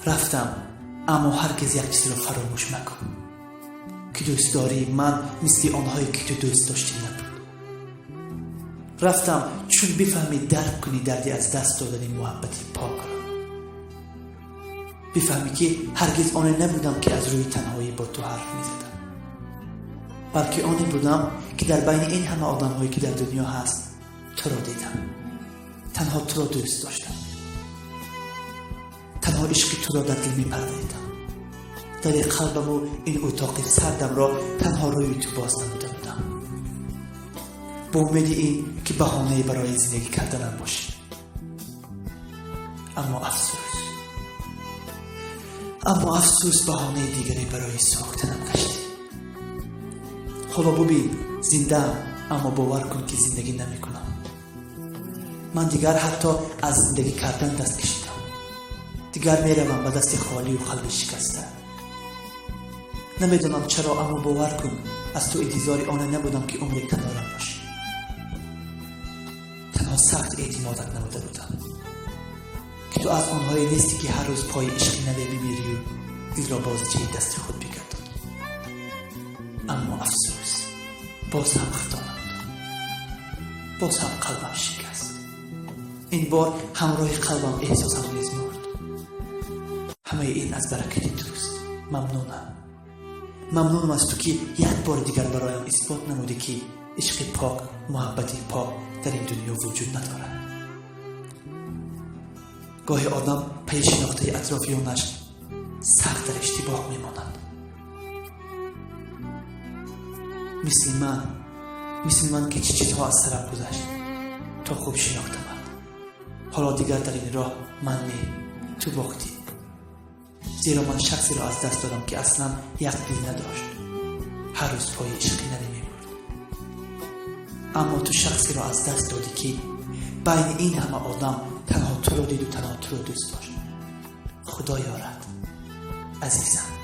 رفتم، اما هرگز یک چیز را فراموش مکن که دوست داری من مثل آنهایی که تو دوست داشتی نبود. رفتم چون بفهمی درک کنی دردی از دست دادن محبتی پاک را. بفهمی که هرگز آن نبودم که از روی تنهایی با تو حرف می زدم، بلکه آنی بودم که در بین این همه آدم هایی که در دنیا هست تو را دیدم. تنها تو را دوست داشتم، تنها عشق تو را در دل می پروریدم. در قلبم و این اتاق سردم را تنها روی تو باز نموده بودم، با امید این که بهانه برای زندگی کردنم باشی. اما افسوس بهانه دیگری برای ساختنم گشتی. حالا ببین زنده‌ام، اما باور کن که زندگی نمی کنم. من دیگر حتی از زندگی کردن دست کشیدم. دیگر می روم به دست خالی و قلب شکسته. نمیدونم چرا، اما باور کن از تو انتظار آن نبودم که عمری کنارم باشی. تنها سخت اعتمادت نموده بودم که تو از آنهایی نیستی که هر روز پای عشقی نوی بمیری و دل را بازیچه دست خود بگردانی. اما افسوس، باز هم خطا نمودم، باز هم قلبم شکست. این بار همراه قلبم احساسم نیز مرد. همه این از برکت توست. ممنونم از تو که یک بار دیگر برایم اثبات نمودی که عشق پاک، محبت پاک در این دنیا وجود ندارد. گاهی آدم پی شناخته اطرافیانش سخت در اشتباه میماند. مثل من که چه چیزها از سرم گذشت تا خوب شناختم. حالا دیگر در این راه من تو باختی، زیرا من شخصی را از دست دادم که اصلا یک دل نداشت، هر روز پای عشقی نمی برد. اما تو شخصی را از دست دادی که بین این همه آدم تنها تو را دید و تنها تو را دوست داشت. خدا یارد عزیزم.